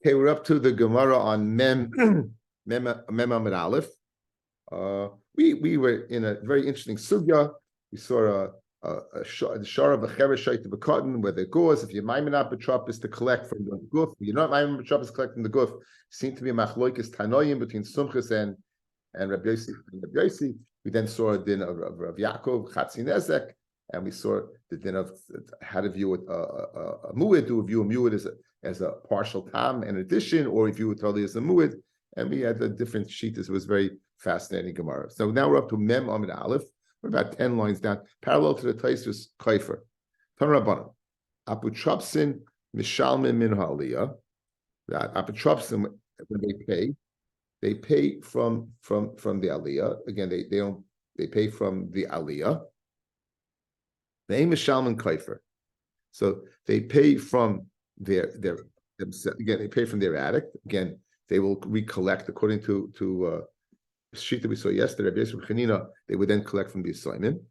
Okay, we're up to the Gemara on Mem Amid Aleph. We were in a very interesting sugya. We saw the shara of a cheresh of a cotton where the goes. If you're maimin b'tropis to collect from the guf, you're not maimin b'tropis collecting the guf. Seemed to be a machloikis tanoim between Sumchus and Rabbi Yossi. We then saw a din of Yaakov Chatzi Nezek, and we saw the din of how to view a mu'id. Do view a mu'id as a partial tam and addition, or if you would totally as a mu'id, and we had the different sheetas. It was very fascinating Gemara. So now we're up to Mem Amid Aleph. We're about 10 lines down, parallel to the Taisus Kaifer. Tan Rabbanan, Aputropsin Mishalmin Min Ha'aliyah. That Aputropsin, when they pay from the Aliyah. Again, they pay from the Aliyah. They Mishalmin Kaifer. So they pay from their again, they pay from their attic. Again, they will recollect according to sheet that we saw yesterday. They would then collect from the assignment,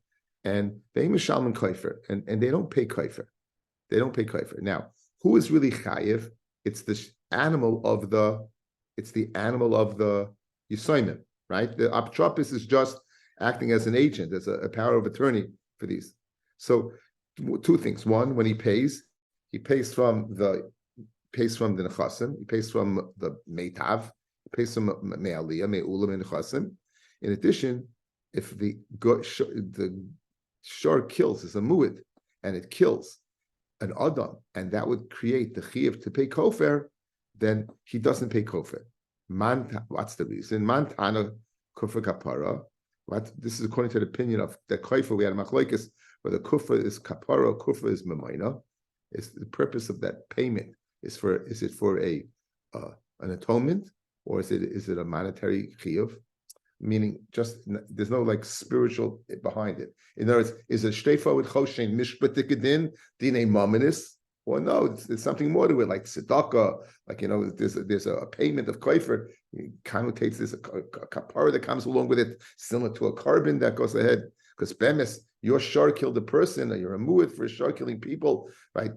and they mishalman kaifer, and they don't pay kaifer. They don't pay kaifer. Now, who is really chayiv? It's the animal of the assignment, right? The apotropis is just acting as an agent, as a power of attorney for these. So, two things. One, when he pays from the nechasim, he pays from the meitav, he pays from me'aliyah, me'ulam, and nechasim. In addition, if the shor kills is a mu'id, and it kills an adam, and that would create the chiyuv to pay kofer, then he doesn't pay kofer. What's the reason? Mantana kufa kapara. This is according to the opinion of the kofer. We had a machlokes where the kufa is kapara, kufa is memaina. Is the purpose of that payment is it for an atonement, or is it a monetary chiyuv? Meaning, just there's no like spiritual behind it. In other words, is it shteifa with choshen mishpatikadin dine maminis? Or no, it's something more to it, like tzedakah, like there's a payment of kaifer, connotates this a kapara that comes along with it, similar to a carbon that goes ahead. Because bemis, your shar killed a person, or you're a mu'id for a shar killing people, right?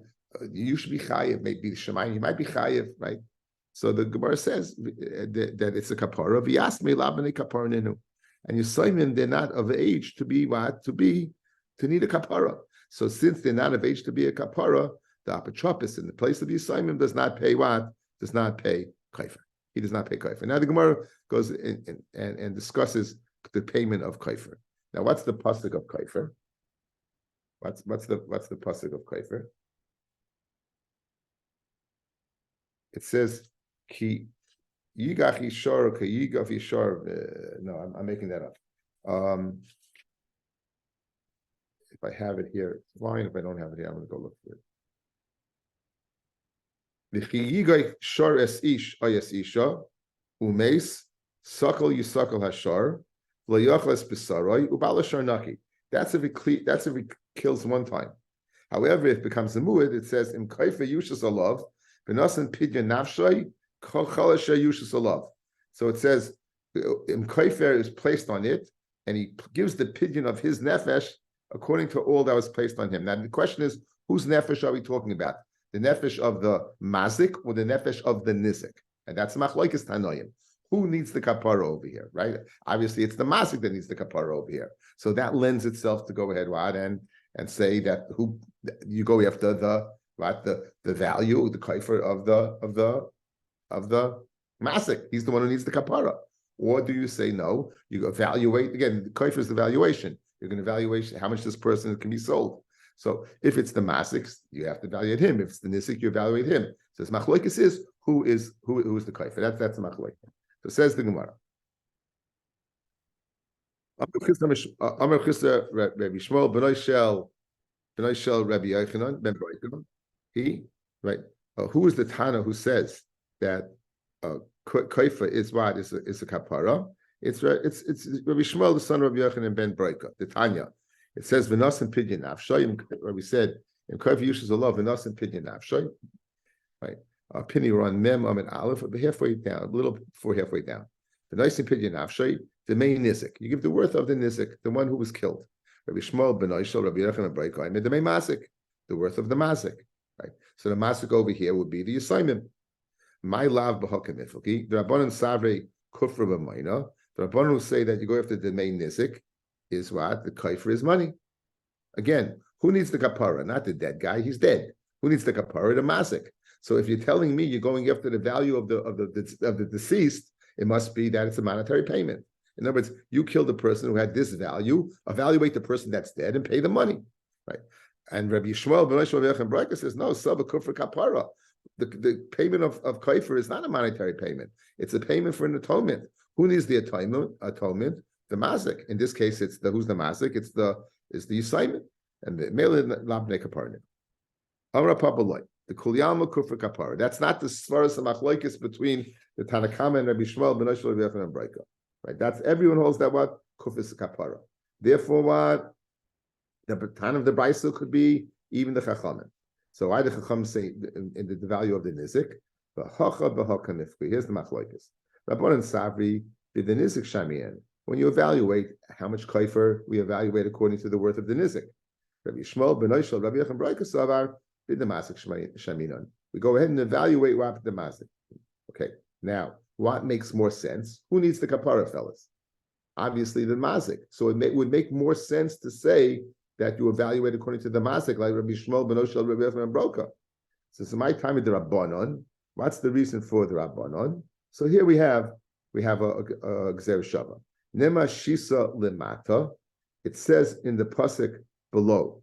You should be chayiv. Maybe shemayim, you might be chayiv, right? So the Gemara says that it's a kapara. V'yas me labane kapara nenu, and you Simon, they're not of age to be what to need a kapara. So since they're not of age to be a kapara, the apotropis in the place of the Simon does not pay what? Does not pay kaifer. He does not pay kaifer. Now the Gemara goes and discusses the payment of kaifer. Now, what's the pasuk of kaifer? What's the pasuk of kaifer? It says ki yigach yishar ki yigach yishar. No, I'm making that up. If I have it here, it's fine. If I don't have it here, I'm going to go look for it. The ki yigach shar es ish ayes isha umeis sakal yisakal hashar. That's if it kills one time. However, if it becomes a mu'id, it says im kaifa yushas alav b'nasan pidyon nafshay kol chalasha yushas alav. So it says im kaifa is placed on it, and he gives the pidyon of his nefesh according to all that was placed on him. Now the question is, whose nefesh are we talking about? The nefesh of the mazik or the nefesh of the nizik? And that's machlokes tanoim. Who needs the kapara over here, right? Obviously, it's the masik that needs the kapara over here. So that lends itself to go ahead, right, and say that who you go after the value, the kaifer of the masik. He's the one who needs the kapara. Or do you say no? You evaluate again. The kaifer is the valuation. You're going to evaluate how much this person can be sold. So if it's the masik, you have to evaluate him. If it's the nisik, you evaluate him. So this machlokes is who is the kaifer. That's the machlokes. So says the Gemara. Amar Chisda Rabbi Shmuel B'nai Shel Rabbi Yochanan ben Broikan. He right. Who is the Tana who says that kaifa is what is a kapara? It's Rabbi Shmuel the son of Rabbi Yochanan ben Broikan. The Tanya. It says v'nas and pidyon nafshay. Rabbi said in kaifa yushas Allah v'nas and pidyon nafshay. Right. Penny on Mem Amid Aleph, halfway down, a little before halfway down. The nice opinion Nafshay, the main nizik. You give the worth of the nizik, the one who was killed. Rabbi Shmuel ben Oishel, Rabbi Yochanan ben Broikan, the main masik, the worth of the masik. Right. So the masik over here would be the assignment. My lav b'hakamifiki. The Rabbanon savre kufra b'mayna. The Rabbanon who say that you go after the main nizik is what? The kaifer is money. Again, who needs the kapara? Not the dead guy. He's dead. Who needs the kapara? The mazik. So if you're telling me you're going after the value of the deceased, it must be that it's a monetary payment. In other words, you killed the person who had this value. Evaluate the person that's dead and pay the money, right? And Rabbi Yishmael ben Brayka says no. Saba kufra kapara. The payment of kaifer is not a monetary payment. It's a payment for an atonement. Who needs the atonement? The mazik. In this case, it's who's the mazik? It's the assignment, and the mele labne kaparnim. Amra papaloi, the kulyama kufra kapara. That's not the svaras machlokes between the Tanakama and Rabbi Shmuel ben Yoshua and Breika. Right? That's everyone holds that what kufra kapara. Therefore, what the batan of the brisa could be even the chachamim. So why the chacham say in the value of the nizik? Here's the machlokes. Rabbanan Savri did the nizik shamian. When you evaluate how much kaifer, we evaluate according to the worth of the nizik. Rabbi Shmuel ben Yoshua, Rabbi Yechon Brayka Savar did the masik shaminan. We go ahead and evaluate what the masik. Okay, now what makes more sense? Who needs the kapara, fellas? Obviously the masik. So it would make more sense to say that you evaluate according to the masik, like Rabbi Shmuel ben Yoshua, Rabbi Yechon Brayka. So my time with the Rabbanon. What's the reason for the Rabbanon? So here we have a gzer shava. Nema shisa lemata. It says in the pasuk below.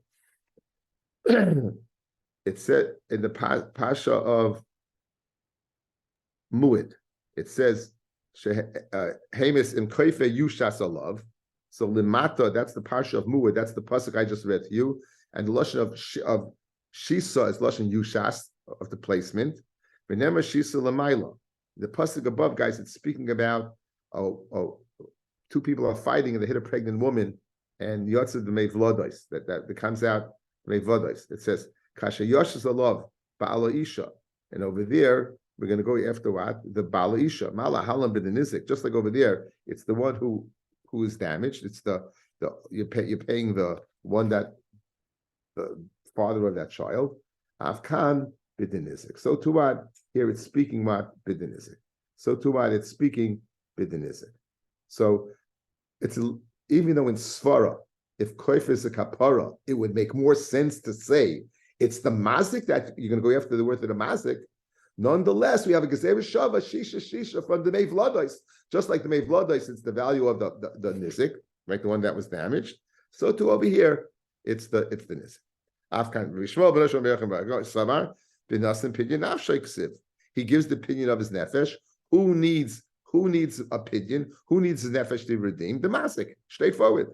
It said in the pasha of Muid. It says Hamis in Koife Yushas alav. So lemata, that's the pasha of Muid. That's the pasuk I just read to you. And the lashon of shisa is lashon Yushas of the placement. Nema shisa lemaila. The pasuk above, guys, it's speaking about two people are fighting and they hit a pregnant woman, and Yotze the Mevlodos, that comes out Mevlodos. It says Kasha Yoshas Alav Ba'ala Isha, and over there we're going to go after what the Ba'ala Isha Mala Halam B'Denizik. Just like over there, it's the one who is damaged. It's you're paying the one that the father of that child. Afkan B'Denizik. So to what here it's speaking what B'Denizik. So to what it's speaking B'Denizik. So it's even though in Svara, if Koifer is a kapara, it would make more sense to say it's the mazik that you're going to go after the worth of the mazik. Nonetheless, we have a gezer shava shisha from the mevlados. Just like the mevlados, it's the value of the nizik, right? The one that was damaged. So too over here, it's the nizik. Afkan Rishmal Samar b'nasim pidyon nafshay ksiv. He gives the opinion of his nefesh. Who needs a pidyon? Who needs his nefesh to be redeemed? The masik. Straightforward.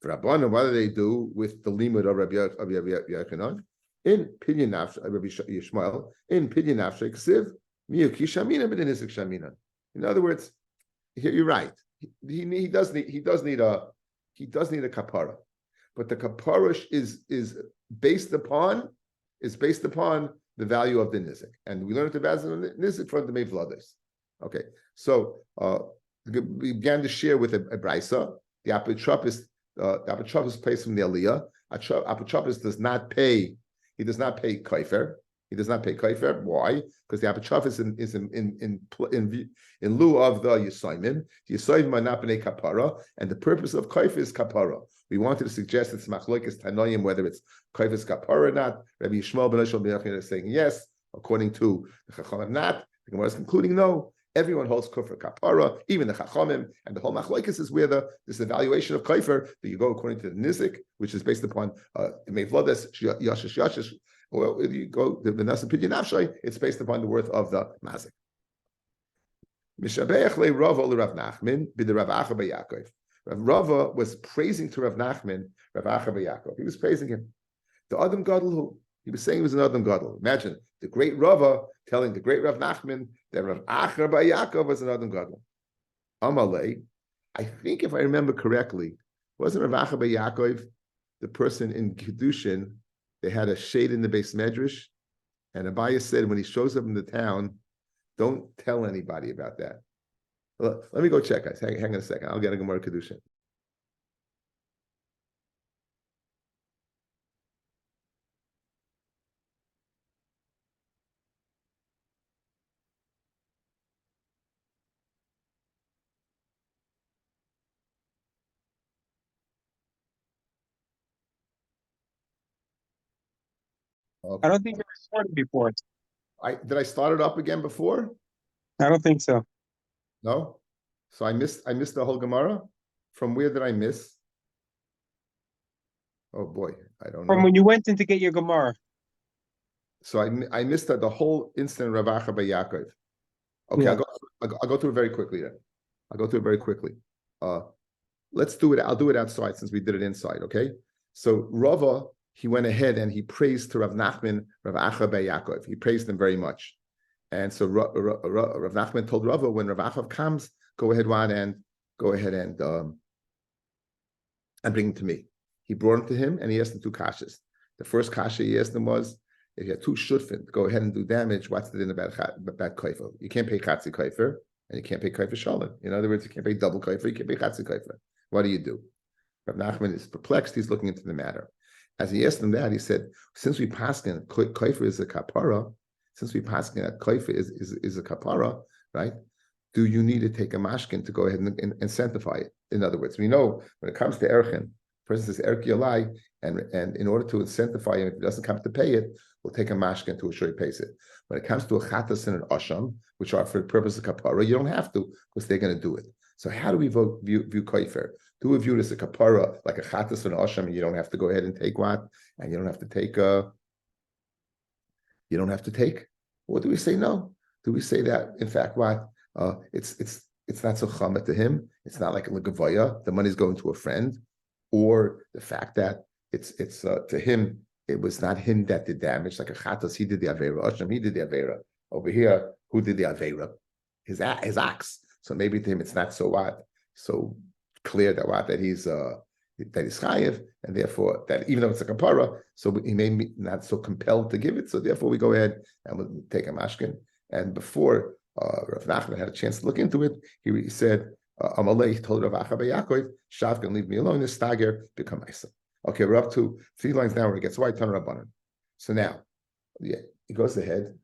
For Rabbanan, what do they do with the limud of Rabbi Yochanan? In pidyon nafsh, Rabbi Yishmael, in pidyon nafsh ksiv miyuki shamina b'denizik shamina. In other words, here you're right. He does need a kapara, but the kapara is based upon the value of the nizik, and we learned the value of the nizik from the mevlados. Okay, so we began to share with a brisa. The apotropis pays from the aliyah. Apotropis does not pay. He does not pay kaifer. He does not pay kaifer. Why? Because the apotropis is in lieu of the yisoimin. The yisoimin are not b'nei kapara, and the purpose of kaifer is kapara. We wanted to suggest it's machlokes tanoim whether it's kaifer is kapara or not. Rabbi Yishmael ben Yoshua is saying yes, according to the chachamim not. The Gemara is concluding no. Everyone holds kufr kapara, even the chachamim, and the whole machlokes is where this evaluation of kaifer that you go according to the nizik, which is based upon mevlodes yashish, or if you go the nasa pidyon nafshay, it's based upon the worth of the mazik. Mishabeach le Rava le Rav Nachman b'de Rav Acha b'Yakov. Rava was praising to Rav Nachman, Rav Acha b'Yakov. He was praising him. The Adam Gadol who he was saying he was an Adam Gadol. Imagine the great Rava telling the great Rav Nachman that Rav Acha b'Yakov was an Adam Gadol. Amalei, I think if I remember correctly, wasn't Rav Acha b'Yakov the person in Kedushin? They had a shade in the base medrash, and Abaye said when he shows up in the town, don't tell anybody about that. Well, let me go check, guys. Hang on a second. I'll get a Gemara Kedushin. I Okay. don't think you recorded before. Did I start it up again before? I don't think so. No. So I missed the whole Gemara. From where did I miss? Oh boy, I don't From know. when you went in to get your Gemara. So I missed the whole incident of Rav Acha by Yaakov. Okay, Yeah. I'll go through it very quickly then. I'll go through it very quickly. Let's do it. I'll do it outside since we did it inside. Okay. So Rava, he went ahead and he praised to Rav Nachman, Rav Acha by Yaakov. He praised him very much. And so Rav Nachman told Rava, when Rav Acha comes, go ahead and bring him to me. He brought him to him and he asked him two kashas. The first kasha he asked him was, if you have two shutfin, go ahead and do damage. What's the din about kaifer? You can't pay chatzi kaifer, and you can't pay kaifer shalom. In other words, you can't pay double kaifer. You can't pay chatzi kaifer. What do you do? Rav Nachman is perplexed. He's looking into the matter. As he asked him that, he said, since we paskin kaifer is a kapara, since we paskin that kaifer is a kapara, right? Do you need to take a mashkin to go ahead and sanctify it? In other words, we know when it comes to erchen, person says erki alai, and in order to incentivize him, if he doesn't come to pay it, we'll take a mashkin to assure he pays it. When it comes to a chatas and an asham, which are for the purpose of kapara, you don't have to because they're going to do it. So how do we view kaifer? Do we view it as a kapara, like a chatas and an asham, and you don't have to go ahead and take what, and you don't have to take you don't have to take? Or do we say no? Do we say that in fact what it's not so chama to him? It's not like a legavaya. The money's going to a friend, or the fact that it's to him, it was not him that did damage, like a chatas, he did the avera, Hashem, he did the avera. Over here, who did the avera? His ox. So maybe to him it's not so clear that he's chayiv, and therefore that even though it's a kapara, so he may be not so compelled to give it. So therefore we go ahead and we'll take a mashkin. And before Rav Nachman had a chance to look into it, he said, Amalei told Rav Acha by Yaakov, Shavkan, leave me alone, this stager, become Isa. Okay, we're up to 3 lines now where it gets white, turn Rabbanan. So now, yeah, he goes ahead.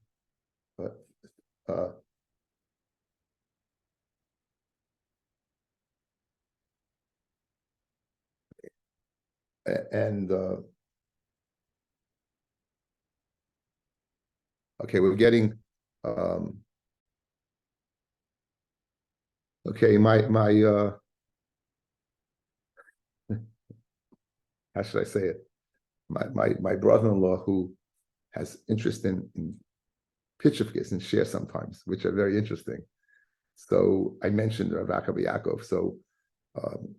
Okay, we're getting, okay, my how should I say it? My brother-in-law who has interest in pitchufkis and share sometimes, which are very interesting. So I mentioned Rav Acha Yaakov. So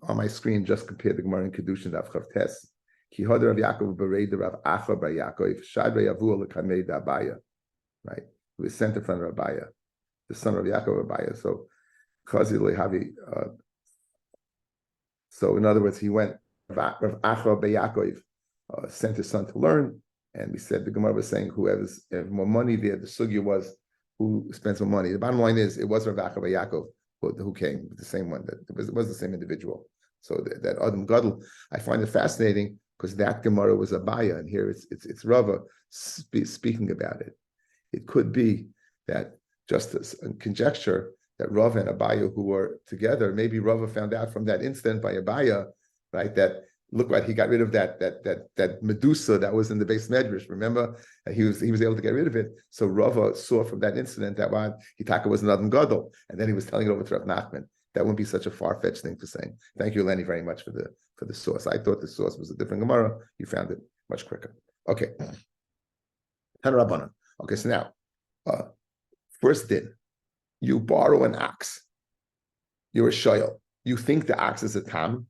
on my screen, just compare the Gemara in Kedushin Daf Chav Tes. Ki hod Rav Yaakov bereid Rav Acha bar Yaakov shad ve'yavu lekamei Abaya. Right, he was sent in front of Abaya, the son of Yaakov Abaya. So Chazi lehavi. So in other words, he went. Rav Acha bar Yaakov sent his son to learn, and we said the Gemara was saying whoever has more money there. The sugya was who spends more money. The bottom line is it was Rav Acha bar Yaakov who came, the same one. That it was the same individual. So that Adam Gadol, I find it fascinating because that Gemara was Abaya, and here it's Rava speaking about it. It could be that just a conjecture that Rava and Abaya who were together, maybe Rava found out from that incident by Abaya, right? That look what he got rid of that Medusa that was in the base medrash. Remember, he was able to get rid of it. So Rava saw from that incident that one Hitaka was an Adam Gadol, and then he was telling it over to Rav Nachman. That wouldn't be such a far-fetched thing to say. Thank you, Lenny, very much for the source. I thought the source was a different Gemara. You found it much quicker. Okay. Tan Rabbanan. Okay, so now, first din, you borrow an ox. You're a shoyel. You think the ox is a tam.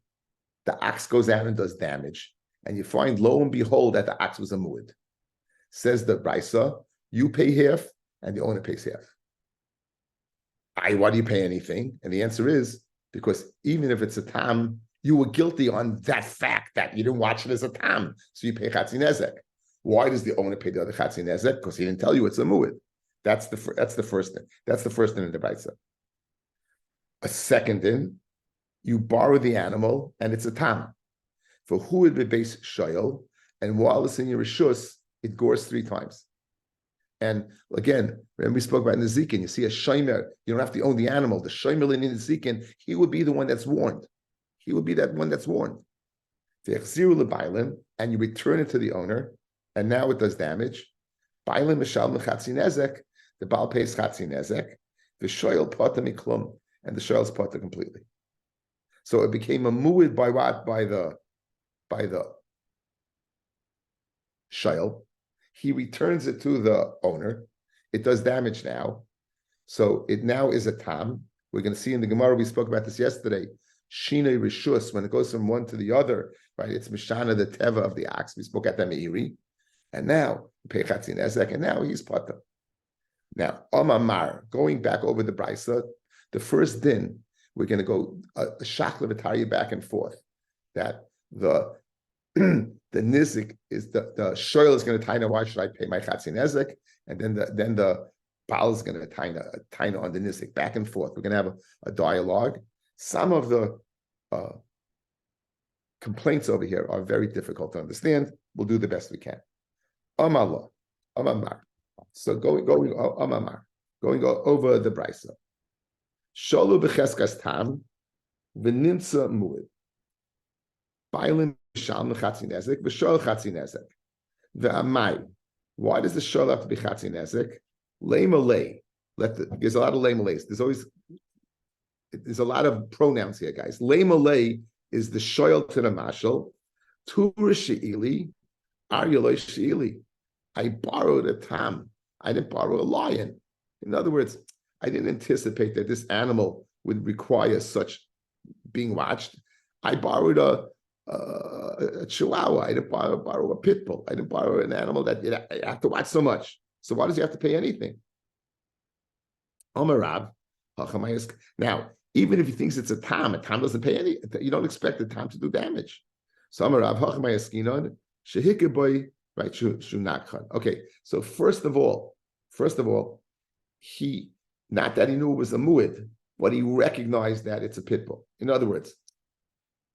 The ox goes out and does damage, and you find, lo and behold, that the ox was a muad. Says the Brisa, you pay half, and the owner pays half. Why do you pay anything? And the answer is, because even if it's a tam, you were guilty on that fact that you didn't watch it as a tam, so you pay chatzi nezek. Why does the owner pay the other chatzi nezek? Because he didn't tell you it's a muad. That's the first thing. That's the first thing in the Brisa. A second thing, you borrow the animal and it's a tam. For who would be base shoyel, and while it's in your rishus, it gores 3 times. And again, when we spoke about Nezikin, you see a shomer, you don't have to own the animal. The shomer in Nezikin, he would be the one that's warned. He would be that one that's warned. And you return it to the owner. and now it does damage. Bailim mishal mechatzi nezek, the Baal pays chatzi nezek, the shoyel pata miklum, and the shoyel's pata completely. So it became a muid by what? By the shoyel. He returns it to the owner. It does damage now. So it now is a tam. We're going to see in the Gemara, we spoke about this yesterday, Shinei Rishus, when it goes from one to the other, right? It's Mishana, the Teva of the ox. We spoke at the Meiri. And now, Pechatzi Nezek, and now he's Pata. Now, Omamar, going back over the Brisa, the first din, we're going to go a shachla v'tarya back and forth, that the nizik is the shoyl is going to taina, why should I pay my chatzi nezek? And then the Baal is going to taina on the nizik, back and forth. We're going to have a dialogue. Some of the complaints over here are very difficult to understand. We'll do the best we can. Amar. So going over the brisa. Sholu b'cheskas tam v'nimtza muid. Bailim shal mechatzi nezek v'shol chatzi nezek. V'amai. Why does the shol have to be chatzi nezek? Lei malei. There's a lot of lei malays. There's a lot of pronouns here, guys. Lei malei is the shoyel to the mashal. Tu she'ili, aryoloi she'ili. I borrowed a tam. I didn't borrow a lion. In other words, I didn't anticipate that this animal would require such being watched. I borrowed a chihuahua. I didn't borrow a pit bull. I didn't borrow an animal that I have to watch so much. So why does he have to pay anything? Omarab. Now, even if he thinks it's a tam doesn't pay any. You don't expect the tam to do damage. So Omarab hachamayaskinon shehikaboy. Right, okay. So first of all, he, not that he knew it was a muid, but he recognized that it's a pit bull. In other words,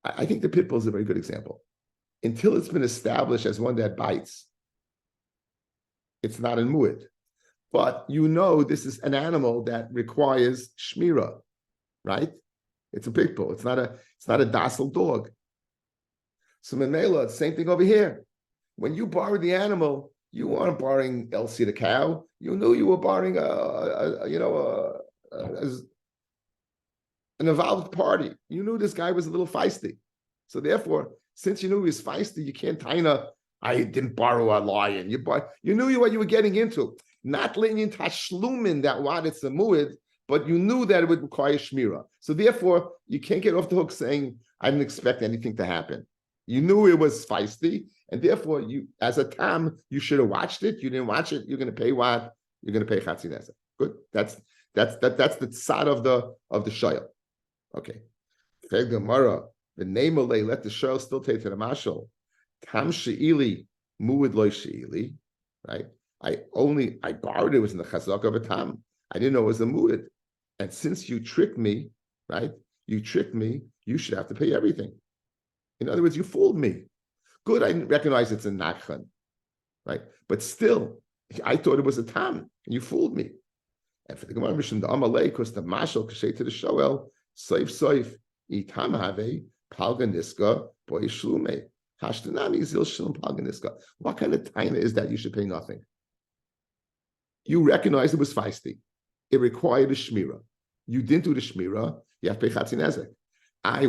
I think the pit bull is a very good example. Until it's been established as one that bites, it's not a muid. But you know this is an animal that requires shmira, right? It's a pit bull. It's not a docile dog. So Memela, same thing over here. When you borrowed the animal, you weren't borrowing Elsie the cow. You knew you were borrowing an involved party. You knew this guy was a little feisty. So therefore, since you knew he was feisty, you can't I didn't borrow a lion. You knew what you were getting into. Not letting in tashlumin that what it's a muid, but you knew that it would require shmira. So therefore, you can't get off the hook saying, I didn't expect anything to happen. You knew it was feisty, and therefore, you, as a tam, you should have watched it. You didn't watch it. You're going to pay what? You're going to pay chatzi nezek. Good. That's the tzad of the shayel. Okay. Gemara, the name of let the shayel still take to the mashal. Tam she'ili muid loy she'ili. Right. I borrowed it was in the chazak of a tam. I didn't know it was a muid. And since you tricked me, right? You tricked me. You should have to pay everything. In other words, you fooled me. Good, I recognize it's a nachan, right? But still, I thought it was a tam, and you fooled me. And for the Gemara Mishum, the Amalei, because the mashal kashay to the shoel, soif itam have palganiska boy shlume hashtanami zil shlum palganiska. What kind of taina is that? You should pay nothing. You recognize it was feisty. It required a shmira. You didn't do the shmira. You have to pay chatzi nezek.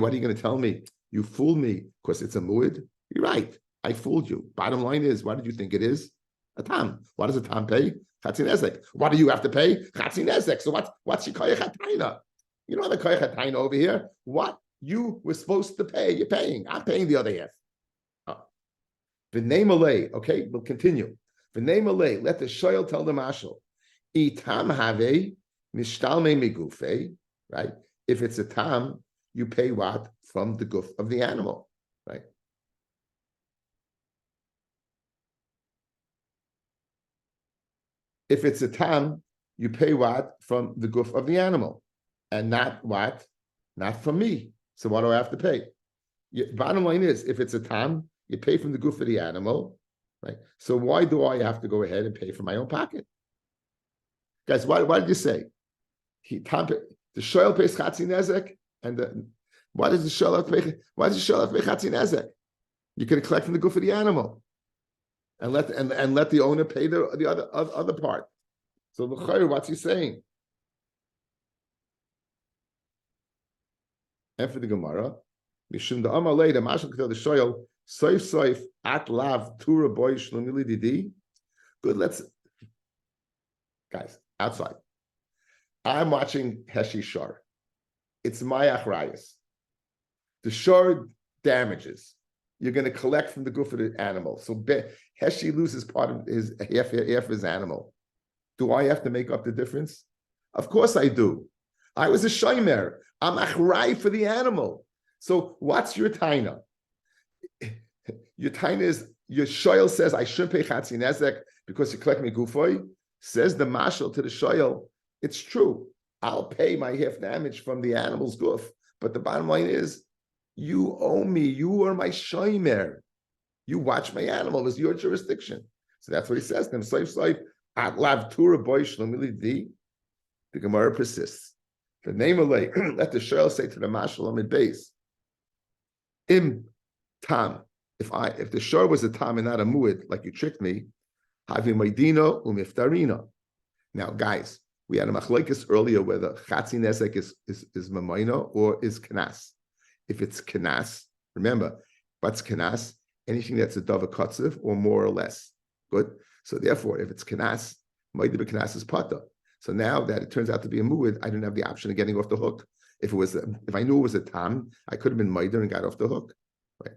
What are you going to tell me? You fooled me because it's a muid. You're right. I fooled you. Bottom line is, what did you think it is? A tam. What does a tam pay? Chatzi nezek. What do you have to pay? Chatzi nezek. So what's your koyach hatayna? You know the koyach hatayna over here? What you were supposed to pay, you're paying. I'm paying the other half. V'nei malei. Okay, we'll continue. V'nei malei. Let the shoyel tell the mashal. Itam have mishtalme migufe. Right? If it's a tam, you pay what? From the guf of the animal. Right? If it's a tam, you pay what? From the guf of the animal. And not what? Not from me. So what do I have to pay? Bottom line is, if it's a tam, you pay from the guf of the animal. Right? So why do I have to go ahead and pay from my own pocket? Guys, why did you say? The shoyel pays chatzi nezek, and why does the shoyel have to pay? Why does the shoyel have to pay chatzi nezek? You can collect from the guf of the animal. and let the owner pay the other part. So what's he saying? And for the Gemara, Mishum the Amalei the Mashal Ketel the Shoyel Soif at Lav Tura Boy Shlomili Didi. Good, let's guys outside. I'm watching Heshi Shar. It's my achrayus. The shor damages. You're going to collect from the goof of the animal. So Heshi loses part of his half of his animal. Do I have to make up the difference? Of course I do. I was a shomer. I'm achray for the animal. So what's your taina? Your taina is your shoyel says I shouldn't pay chatzi nezek because you collect me gufoy. Says the mashal to the shoyel. It's true. I'll pay my half damage from the animal's goof. But the bottom line is, you owe me. You are my shomer. You watch my animal. It was your jurisdiction. So that's what he says. Them saif at lav tura boy shlomili di. The Gemara persists. The name of let the shoyel say to the mashal amid base. Im tam. If the shor was a tam and not a muad, like you tricked me, havi maydino umiftarina. Now, guys, we had a machlokes earlier whether chatzi nezek is mamayna or is kanas. If it's kanas, remember, what's kanas? Anything that's a dava kotzev or more or less. Good. So therefore, if it's kanas, maybe kanas is pata. So now that it turns out to be a muad, I didn't have the option of getting off the hook. If I knew it was a tam, I could have been maider and got off the hook. Right.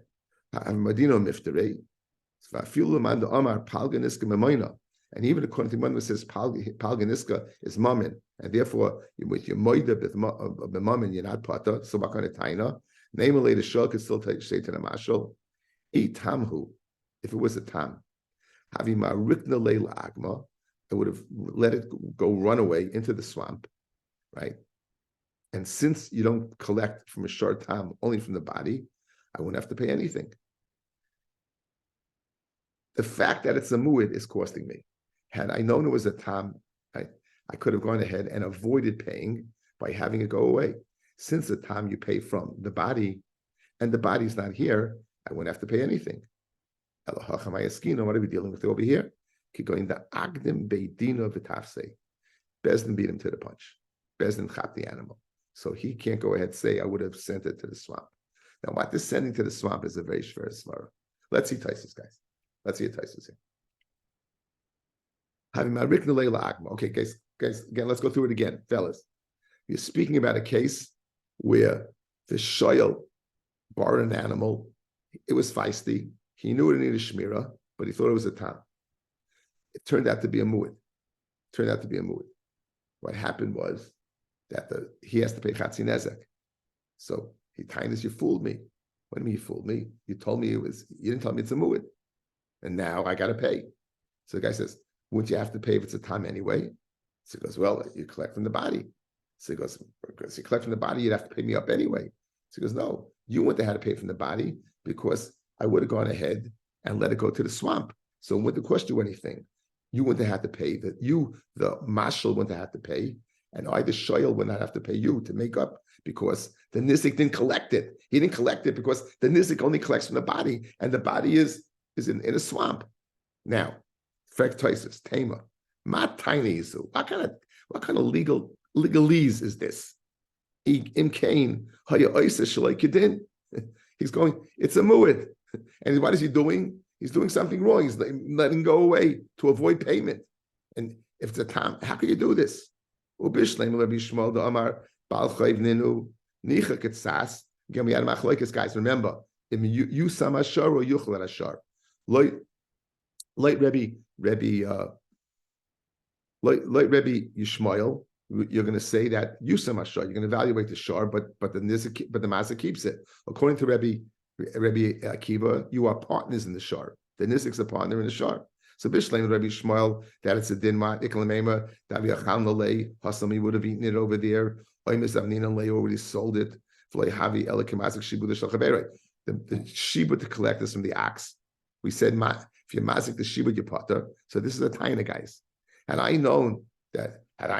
And even according to one that says palganiska is mammon, and therefore with your moida of the mammon, you're not pata. So what kind of taina? Namely, the shul could still say to the mashal, eat tamhu. If it was a tam, havima rikna leila agma, I would have let it go run away into the swamp, right? And since you don't collect from a short tam, only from the body, I wouldn't have to pay anything. The fact that it's a mu'id is costing me. Had I known it was a tam, I could have gone ahead and avoided paying by having it go away. Since the tam you pay from the body, and the body's not here, I wouldn't have to pay anything. What are we dealing with over here? Going the agdim beidino v'tafse. Bezdin beat him to the punch. Bezdin chap the animal. So he can't go ahead and say, I would have sent it to the swamp. Now, what this sending to the swamp is a very shver svara. Let's see Taisus, guys. Let's see a Taisus here. Having my rikna leila agma. Okay, guys, again, let's go through it again, fellas. You're speaking about a case where the shoyel borrowed an animal. It was feisty. He knew it needed shmira, but he thought it was a tam. It turned out to be a mu'id. What happened was that he has to pay chatzi nezek. So he kindness, you fooled me. What do you mean you fooled me? You told me you didn't tell me it's a mu'id. And now I got to pay. So the guy says, wouldn't you have to pay if it's a tam anyway? So he goes, well, you collect from the body. So he goes, because you collect from the body, you'd have to pay me up anyway. So he goes, no, you wouldn't have had to pay from the body because I would have gone ahead and let it go to the swamp. So it wouldn't have cost you anything. You wouldn't have had to pay the mashal wouldn't have had to pay, and I, the shoyel, would not have to pay you to make up because the nizik didn't collect it. He didn't collect it because the nizik only collects from the body, and the body is in a swamp. Now, Fektoisis, Tema, Mat Tiny Isu. What kind of legalese is this? Imkain Haya Oisa Shalai Kedin. He's going, it's a mu'id. And what is he doing? He's doing something wrong. He's letting go away to avoid payment. And if it's a tam, how can you do this? Again, we had machlokes, guys. Remember, you sam ashar or yuchel ashar. Like Rabbi Yishmael, you're going to say that you sam ashar. You're going to evaluate the shar, but the mazik keeps it. According to Rabbi Akiva, you are partners in the shar. The nizik's a partner in the shar. So Bishleim Rabbi Shmuel, that it's a dinmat, iklamema, Davi Acham Lalei, Hasami would have eaten it over there. Oimis Avnina Lei already sold it. Havi Elikamazik Shibu the Shalchavere. The Shibu to collect is from the ox. We said, if you mazik the Shibu, you potter. So this is a taina, guys. Had I known that, but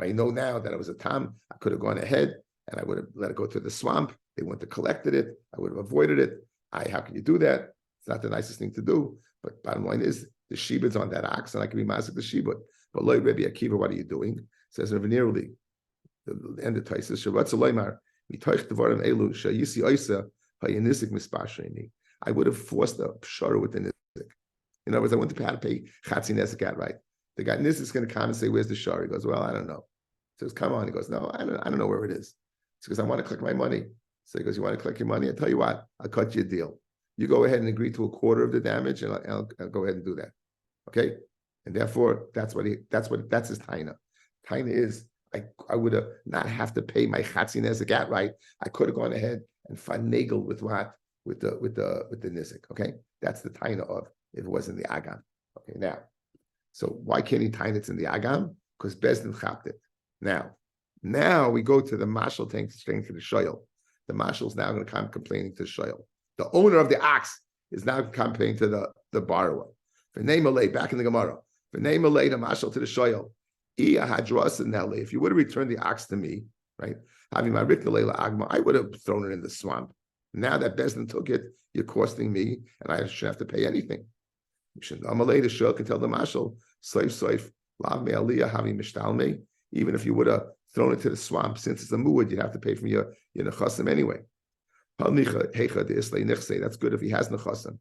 I know now that it was a tam, I could have gone ahead and I would have let it go to the swamp. They wouldn't have collected it. I would have avoided it. How can you do that? It's not the nicest thing to do. But bottom line is the shibud's on that ox, and I can be masik the shibud. But Loi Rabbi Akiva, what are you doing? Says nearly the end of Taisus. Shabbat Solaimar mitoich devarim elu shayisi oisa hayanisik mispashreini. I would have forced a pshara with the nizik. In other words, I wouldn't have had to pay chatzi nezik outright. The guy nizik is going to come and say, "Where's the shara?" He goes, "Well, I don't know." He says, "Come on." He goes, "No, I don't know where it is." He goes, "I want to collect my money." So he goes, "You want to collect your money? I tell you what, I'll cut you a deal. You go ahead and agree to a quarter of the damage, and I'll go ahead and do that." Okay, and therefore that's his taina. Taina is I would have not have to pay my chatzi nezik outright. I could have gone ahead and finagled with what with the nizik. Okay, that's the taina of if it wasn't the agam. Okay, so why can't he taina it in the agam? Because Bezdin chapped it. Now we go to the mashal saying to the shoyel. The mashal's now going to come complaining to the shoyel. The owner of the ox is now complaining to the borrower. For name Malay, back in the Gemara. For name Malay, the mashal to the shoyel. If you would have returned the ox to me, right? I would have thrown it in the swamp. Now that Bezdin took it, you're costing me, and I shouldn't have to pay anything. Amalei the shoyel can tell the mashal, soif lav me aliyah havi mishtalme. Even if you would have thrown it to the swamp, since it's a muad, you'd have to pay from your nechasim anyway. That's good if he has nechasim.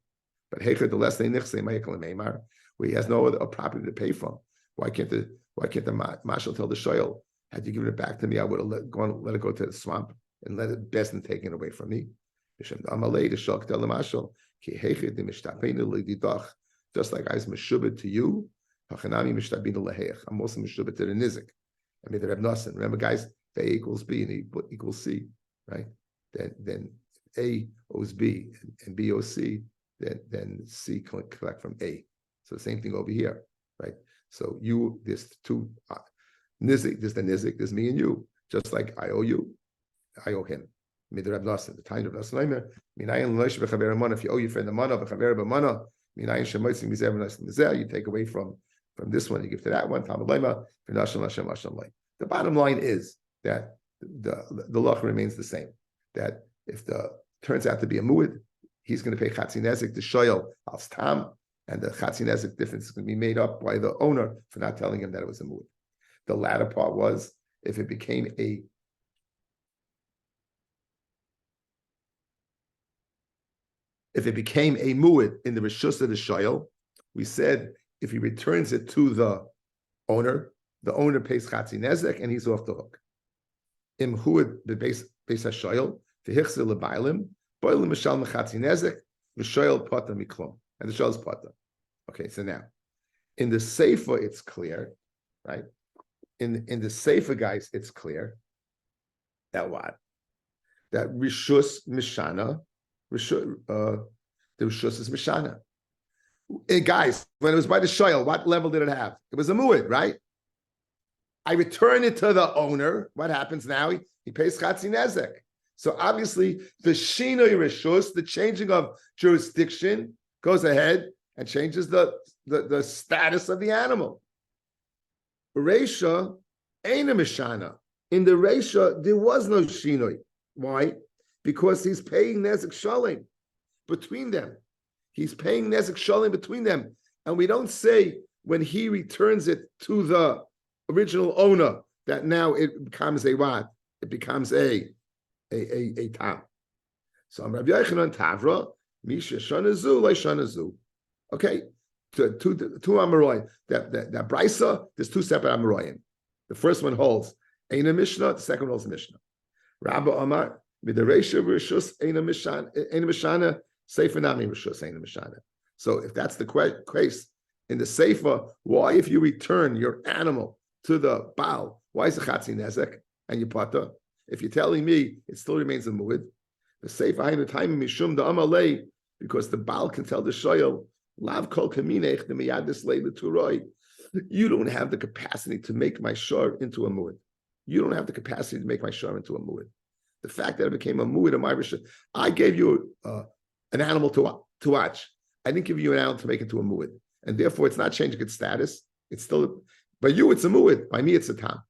But hecha the less they nichse ma'ikal meimar, where he has no other property to pay from. Why can't the mashal tell the shoyel, had you given it back to me, I would have let it go to the swamp and let it best and taken away from me. Just like I was meshubed to you, I'm also meshubed to the nizik. I mean, the Reb Nosson. Remember, guys, A equals B and E equals C, right? Then A owes B and B owes C. Then C collect from A. So the same thing over here, right? So there's two nizik. There's the nizik. There's me and you. Just like I owe you, I owe him. I mean, the Reb Nosson, the time of Nosson. If you owe your friend the mana, you take away from this one, you give to that one. The bottom line is that the law remains the same. That if the turns out to be a muad, he's going to pay chatzi nezik to shoyel al stam, and the chatzi nezik difference is going to be made up by the owner for not telling him that it was a muad. The latter part was if it became a muad in the rishus of the shoyel, we said if he returns it to the owner pays chatzi nezek and he's off the hook. Im huad bebeis hashoyel v'hichzer lebailim boilim mishal mechatzi nezek v'shoyel pata miklum, and the shoyel's pata. Okay, so now in the sefer it's clear, right? In the sefer, guys, it's clear that what that rishus mishana, the rishus is mishana. Hey guys, when it was by the shoyel, what level did it have? It was a muad, right? I return it to the owner. What happens now? He pays chatzi nezek. So obviously, the shinoi rishus, the changing of jurisdiction, goes ahead and changes the status of the animal. Reisha ain't a mishana. In the Reisha, there was no shinoi. Why? Because he's paying nezek shalim between them. He's paying nezek shalim between them. And we don't say when he returns it to the original owner that now it becomes a what? It becomes a tam. So Rabbi Yochanan Tavra, Misha Shanazu, Le Shanazu. Okay, two Amoraim. That Brisa, there's two separate Amoraim. The first one holds Eina Mishnah, the second holds Mishnah. Rabbi Amar, Midaresha Rishus Eina Mishana, Sefer Nami Rishus Eina Mishana. So if that's the case in the Sefer, why if you return your animal to the Baal, why is it Chatzi Nezek and you pata? If you're telling me it still remains a muad, the Sefer Hainu time Mishum the Amalei, because the Baal can tell the Shoyel, Lav Kol Kaminech the Miyadis Leila Turoi. You don't have the capacity to make my shor into a muad. You don't have the capacity to make my shor into a muad. The fact that it became a muad of my rishon, I gave you an animal to watch. I didn't give you an animal to make into a muad, and therefore it's not changing its status. It's still, by you it's a muad. By me it's a tam.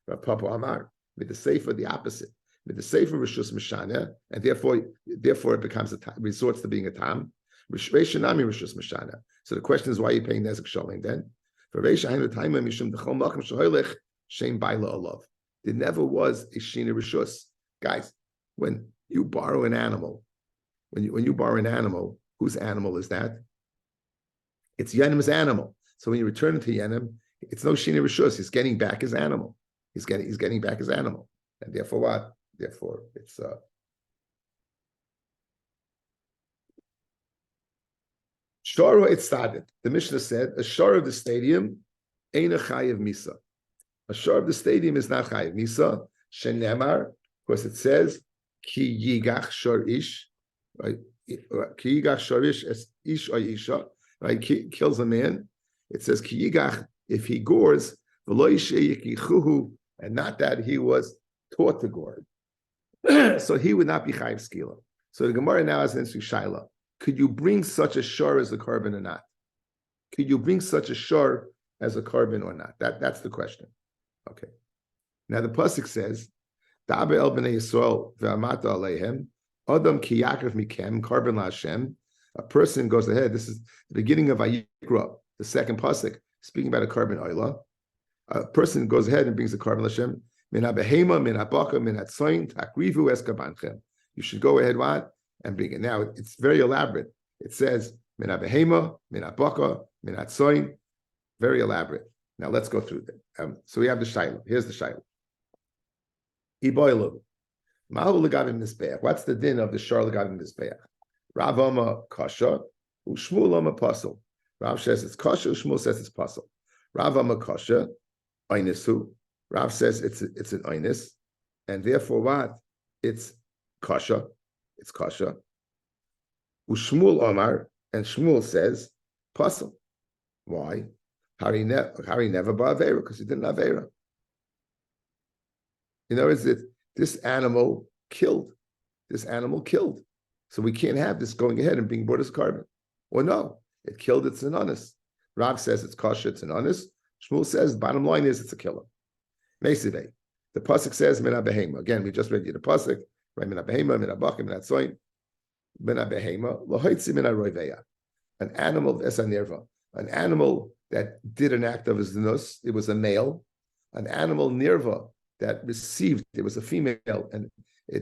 Rav Papa Amar with the sefer the opposite. With the sefer rishus mishana, and therefore it becomes resorts to being a tam. Reisha nami rishus mashana. So the question is, why are you paying nezek shalim then? For reisha hainu taima mishum dechol malchim shoylech shem baila olav. There never was a shina rishus, guys. When you borrow an animal, when you borrow an animal, whose animal is that? It's Yenim's animal. So when you return it to Yenim, it's no shina rishus. He's getting back his animal. He's getting back his animal, and therefore what? Therefore, it's Shara it started. The Mishnah said a shara of the stadium ain't a chayiv misa. A shara of the stadium is not chayiv misa. Shenemar, because it says ki yigach shor ish, right? Ki yigach shor ish es ish or isha, right? Kills a man. It says ki yigach if he gores v'lo yichichuhu, and not that he was taught to gore. So he would not be chayiv skila. So the Gemara now has an interesting shaila. Could you bring such a shor as a carbon or not? Could you bring such a shor as a carbon or not? That's the question. Okay. Now the pasuk says, "Daber el bnei Yisrael ve'amata aleihem adam ki yakrav mikem carbon laHashem." A person goes ahead. This is the beginning of Vayikra, the second pasuk, speaking about a carbon oila. A person goes ahead and brings the carbon laHashem. Min habehema, min habaka, min hatzoin takrivu eskabanchem. You should go ahead, what? And bring it. Now, it's very elaborate. It says, min habehema, min habaka, min hatzoin. Very elaborate. Now, let's go through that. So we have the shayla. Here's the shayla. Iboilu. Ma'hu legavim mizbeach. What's the din of the shor legavim mizbeach? Rav Oma kasha, u'shmuel Oma pasel. Rav says it's kasha, u'shmuel says it's pasel. Rav Oma kasha, einisu. Rav says it's an einis, and therefore what? It's kasha. It's kasha. Ushmuel Omar, and Shmuel says pasel. Why? Hari never bought Avera, because he didn't have Avera. In other words, this animal killed. This animal killed. So we can't have this going ahead and being brought as carbon. Or no, it killed, it's an honest. Rav says it's kasha, it's an honest. Shmuel says, bottom line is it's a killer. Mesivei. The pasuk says mina behema. Again, we just read you the pasuk. Right, mina behema, mina baka, mina tzoin, mina behema, lohoitzi mina roiveya. An animal, esanerva, an animal that did an act of znus. It was a male. An animal nirva that received. It was a female, and a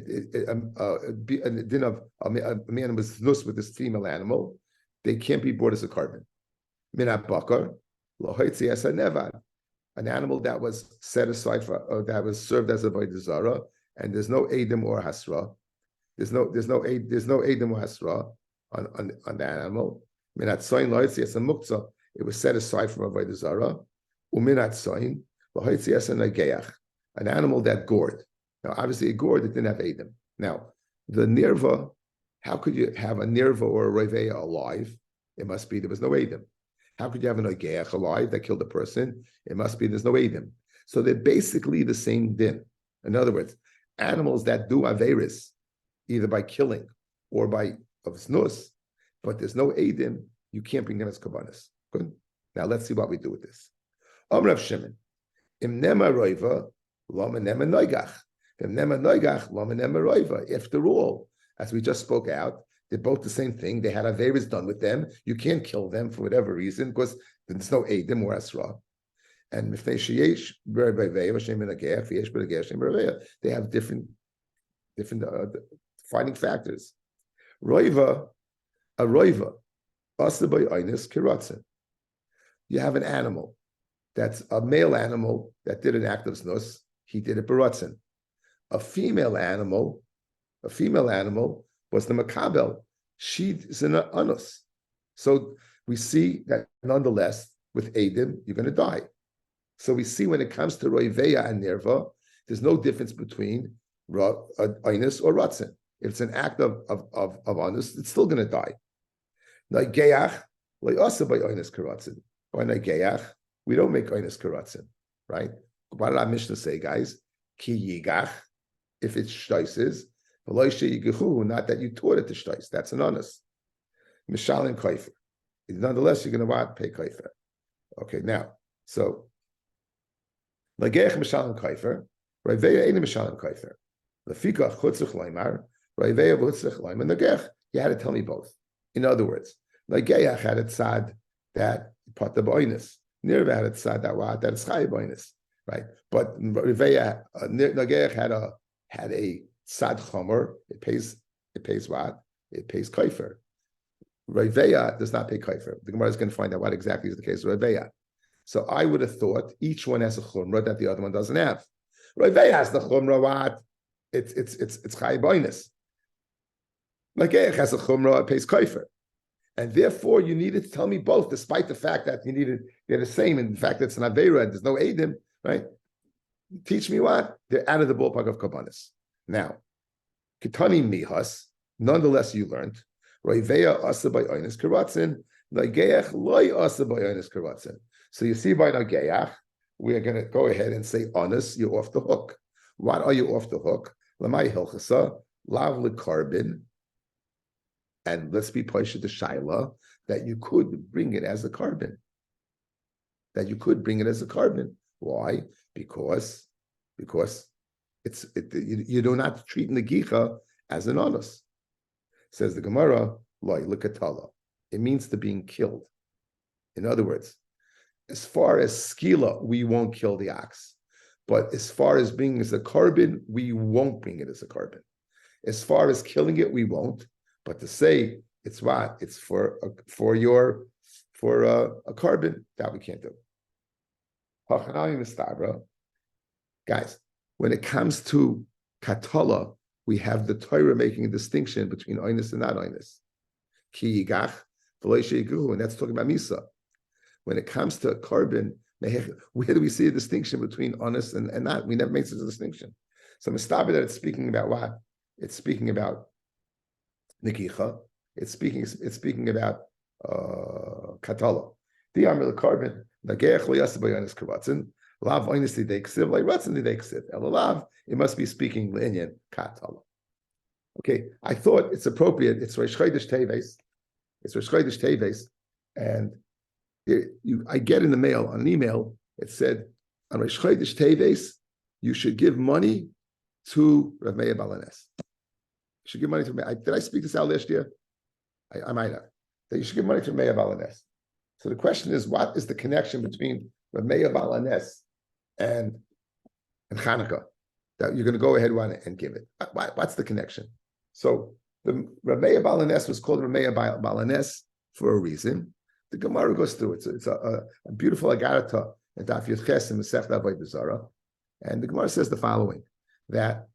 din of a man was znus with this female animal. They can't be brought as a carbon. Mina baka, lohoitzi esanevad. An animal that was set aside for, or that was served as a avodah zarah, and there's no edim or hasra. There's no edim or hasra on the animal. Minat soin loitzi as a muktzah. It was set aside from avodah zarah. Uminat soin loitzi as a nageach. An animal that gored. Now, obviously, it gored. It didn't have edim. Now, the nirva. How could you have a nirva or a roiveya alive? It must be there was no edim. How could you have an ogeach alive that killed a person? It must be there's no edim. So they're basically the same din. In other words, animals that do averis, either by killing or by of snus, but there's no edim, you can't bring them as kabbanis. Good. Now let's see what we do with this. Rav Shimon, im nema roiva, lama nema noigach. Im nema noigach, lama nema roiva. After all, as we just spoke out, they're both the same thing. They had averis done with them. You can't kill them for whatever reason because there's no edim or asra. And they have different defining factors. A roiva, you have an animal that's a male animal that did an act of snus. He did it baratzin. A female animal was the makabel. She's an anus. So we see that nonetheless, with edim, you're going to die. So we see when it comes to roiveya and nirva, there's no difference between anus or ratzin. If it's an act of anus, it's still going to die. Nageach, also by anus karatzin. By nageach, we don't make anus karatzin, right? What did our Mishnah say, guys? Ki yigach, if it's shtoises, not that you taught it to shtois. That's an honest. Mishal and kaifer. Nonetheless, you're going to pay kaifer. Okay, now, so Nagech mishal and kaifer, Raiveya ain't mishal and kaifer. Lefika chutzich leimar, Raiveya v'chutzich leimar nagech. You had to tell me both. In other words, Nageach had a tzad that put the boinus. Nirva had a tzad that is chai boinus, right? But Nageach had a tzad chomer. It pays what? It pays kaifer. Reveya does not pay kaifer. The Gemara is going to find out what exactly is the case with Reveya. So I would have thought each one has a chumrah that the other one doesn't have. Reveya has the chumrah what? It's chai boinus. Nageach has a chumrah, it pays kaifer. And therefore, you needed to tell me both, despite the fact that they're the same. In fact, it's an Aveira, there's no Eidim, right? Teach me what? They're out of the ballpark of Kabbanis. Now, Kitani Mihas, nonetheless, you learned, Roiveya Asa by Oinis Karatzin, Nageach Loi Asa by Oinis Karatzin. So you see by Nageach, we're going to go ahead and say, honest, you're off the hook. What are you off the hook? Lamai Hilchasa, Lav Lekarbin. And let's be Paisha to Shaila that you could bring it as a carbon. Why? Because you do not treat Nagicha as an honest. Says the Gemara, Loi Likatala. It means to being killed. In other words, as far as skila, we won't kill the ox. But as far as being as a carbon, we won't bring it as a carbon. As far as killing it, we won't. But to say it's what? It's for a carbon, that we can't do. Guys, when it comes to katala, we have the Torah making a distinction between oinus and not oinus. Ki yigach v'lo sheiguhu, and that's talking about misa. When it comes to carbon, where do we see a distinction between honest and not? We never make such a distinction. So Mistaba that it's speaking about what? It's speaking about Nikicha. It's speaking about Katala. The Amil carbon, Nageach Liasabayanis Kavatzin, Lav Oinis Lideksiv, like Ratzin Lideksiv. Elalav, it must be speaking Linyan Katala. Okay, I thought it's appropriate. It's Rosh Chodesh Teves. And I get in the mail, on an email, it said, on Rosh Chodesh Teves, you should give money to Rav Meir Balanes. You should give money to me. Did I speak this out last year? I might have. That you should give money to Meir Balanes. So the question is, what is the connection between Rav Meir Balanes and Chanukah? That you're going to go ahead and give it. What's the connection? So the Rav Meir Balanes was called Rav Meir Balanes for a reason. The Gemara goes through it. So it's a beautiful agarata in Daf Yomi in Masechta Avodah Zarah. And the Gemara says the following, that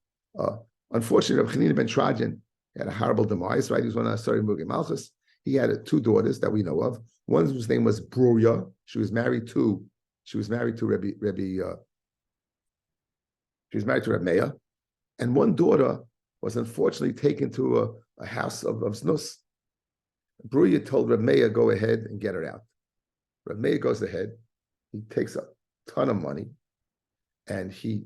unfortunately, Rav Chanina ben Trajan had a horrible demise, right? He was one of Asari Mugi Malchus. He had two daughters that we know of. One whose name was Bruya. She was married to Rabbi Meir. And one daughter was unfortunately taken to a house of Znus. Bruya told Rabbi Meir, go ahead and get her out. Rabbi Meir goes ahead. He takes a ton of money and he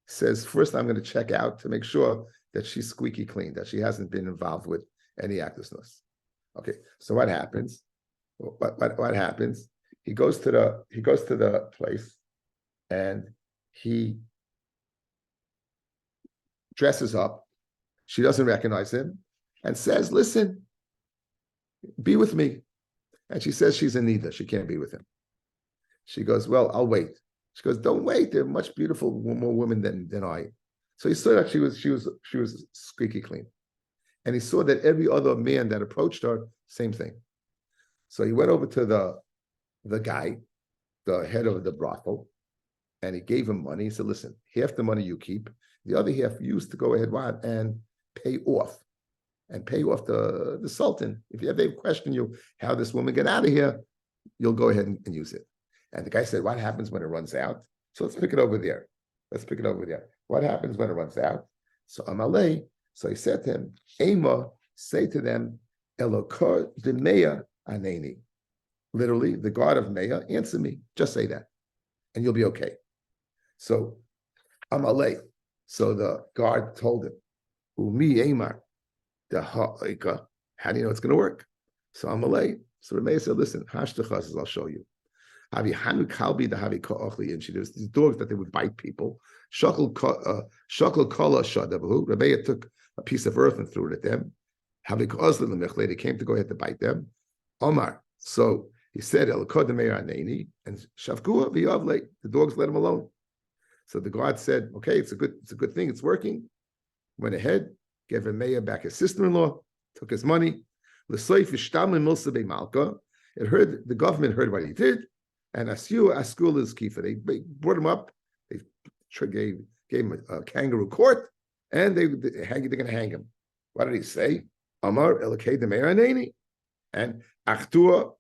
says, first, I'm going to check out to make sure that she's squeaky clean, that she hasn't been involved with any actlessness. Okay, so what happens? What happens? He goes to the place and he dresses up. She doesn't recognize him and says, listen, be with me. And she says she's in neither. She can't be with him. She goes, well, I'll wait. She goes, don't wait. They're much more women than I. So he saw that she was squeaky clean. And he saw that every other man that approached her, same thing. So he went over to the guy, the head of the brothel, and he gave him money. He said, listen, half the money you keep, the other half you use to go ahead and pay off the Sultan. If you ever question you how this woman got out of here, you'll go ahead and use it. And the guy said, what happens when it runs out? So let's pick it over there. What happens when it runs out? So Amalei, so he said to him, Ema, say to them, Elokar de Meya Aneni. Literally, the God of Meya, answer me. Just say that. And you'll be okay. So Amalei, so the guard told him, Umi Emar, the ha'ika. How do you know it's going to work? So Amalei, so the Meya said, listen, Hashtachas, I'll show you. Havi Hanu Kalbi the Havi Ka'ochli, and there's these dogs that they would bite people. Shakal Kala Shadabahu. Rebbeya took a piece of earth and threw it at them. They came to go ahead to bite them. Omar. So he said, and Shavkua v'yavle, the dogs let him alone. So the guard said, okay, it's a good thing, it's working. Went ahead, gave Remeya back his sister-in-law, took his money. It heard, the government heard what he did, and Askul is Kifa. They brought him up, they gave him a kangaroo court, and they're going to hang him. What did he say? Amar Elokei Demeir Aneni. And Achtua,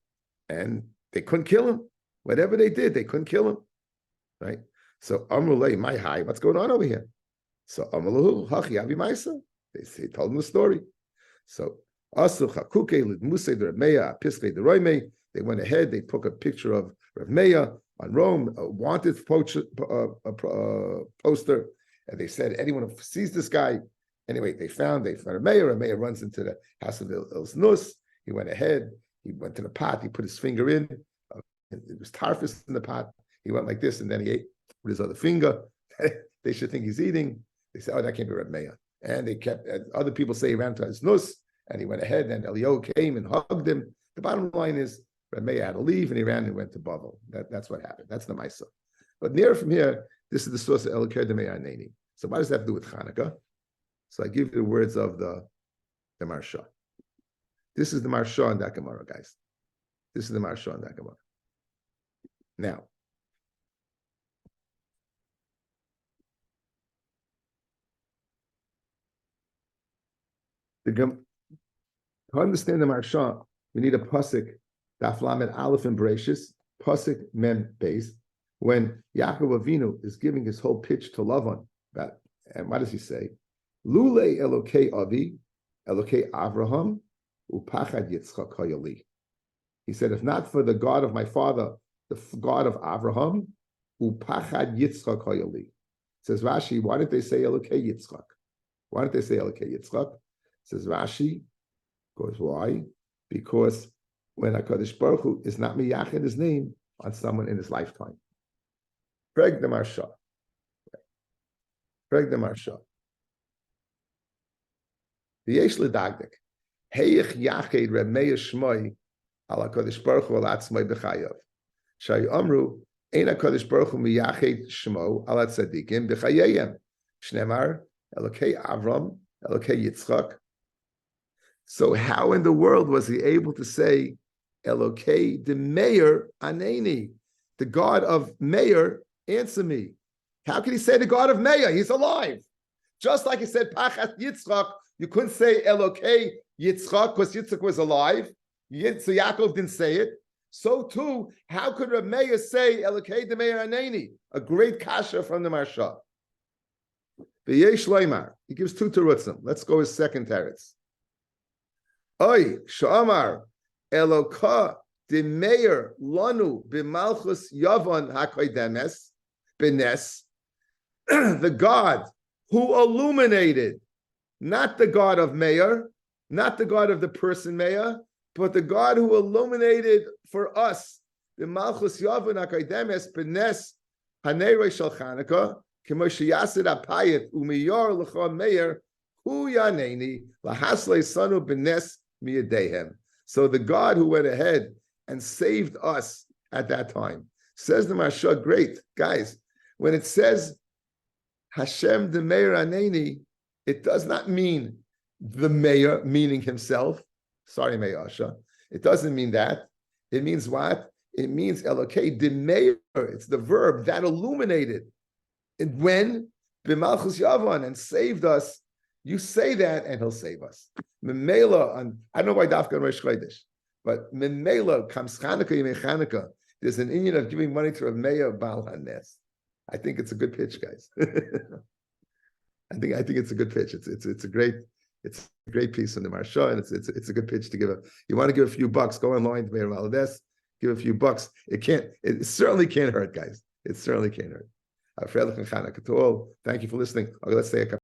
and they couldn't kill him. Whatever they did, they couldn't kill him. Right? So Amrulay, my high, what's going on over here? So Amrulahu, Hachi Avi Maisa. They told him the story. So Asu Chakuke Lidmuse de Remeya, Piske de Roime. They went ahead, they took a picture of Rav Meya on Rome, a wanted poster, and they said, anyone who sees this guy, anyway, they found Remeya. Remeya runs into the house of Els Nus. He went ahead, he went to the pot, he put his finger in, it was tarfus in the pot. He went like this, and then he ate with his other finger. They should think he's eating. They said, oh, that can't be Reb Meir. And they kept, other people say he ran to his nus, and he went ahead, and Elio came and hugged him. The bottom line is, Reb Meir had to leave, and he ran and went to Bavel. That's what happened. That's the Maisa. But near from here, this is the source of Elokei Demeir Aneni. So what does that have to do with Hanukkah? So I give you the words of the Marsha. This is the Marsha and that Gemara, guys. This is the Marsha and that Gemara. Now, to understand the Marsha, we need a pasuk, Daf Lamed Aleph and Bereshis, pasuk Mem Beis, when Yaakov Avinu is giving his whole pitch to Lavan. And what does he say? Lule Elokei Avi, Elokei Avraham, Upachad Yitzchak Hayali. He said, if not for the God of my father, the God of Avraham, Upachad Yitzchak Hayali. Says Rashi, why didn't they say Elokei Yitzchak? Why didn't they say Elokei Yitzchak? Says Rashi, goes why? Because when HaKadosh Baruch Hu is not miyachid his name on someone in his lifetime. Preg the Marsha. Preg the Marsha. V'yesh l'dagdik. Heich yachid Remeya Shmoi al HaKadosh Baruch Hu al atzmai b'chayav. Shay Amru, ein HaKadosh Baruch Hu miyachid Shmo al tzadikim b'chayayim. Shnemar, Elokei Avram, Elokei Yitzchak. So how in the world was he able to say Elokei Demeir Aneni, the God of Meir, answer me? How can he say the God of Meir? He's alive. Just like he said Pachat Yitzchak, you couldn't say Elokei Yitzchak because Yitzchak was alive. So Yaakov didn't say it. So too, how could Reb Meir say Elokei Demeir Aneni? A great kasha from the Marsha. V'yesh Leimar. He gives two terutzim. Let's go his second teretz. Oy, Shamar, Eloka Demeir Lanu b'malchus Yavan hakodemes b'nes, the God who illuminated, not the God of Meir, not the God of the person Meir, but the God who illuminated for us b'malchus Yavan hakodemes b'nes hanerei shel Chanukah k'mo sheyasid apayit u'miyar l'cha Meir hu yaneni lahaslei sanu b'nes. So the God who went ahead and saved us at that time, says the Marsha, great guys, when it says Hashem the Meir Aneni, it does not mean the Meir, meaning himself. Sorry, Me'asha. It doesn't mean that. It means what? It means Elokei the Meir. It's the verb that illuminated. And when B'malchus Yavan and saved us, you say that, and he'll save us. Memela, I don't know why Dafka and Rosh Chodesh, but Memela comes Chanukah Yemei Chanukah. There's an Indian of giving money to Rav Meir Baal Hanes. I think it's a good pitch, guys. I think it's a good pitch. It's a great piece in the Marsha, and it's a good pitch to give. You want to give a few bucks? Go online to Meir Malades, give a few bucks. It certainly can't hurt, guys. It certainly can't hurt. Thank you for listening. Okay, let's say a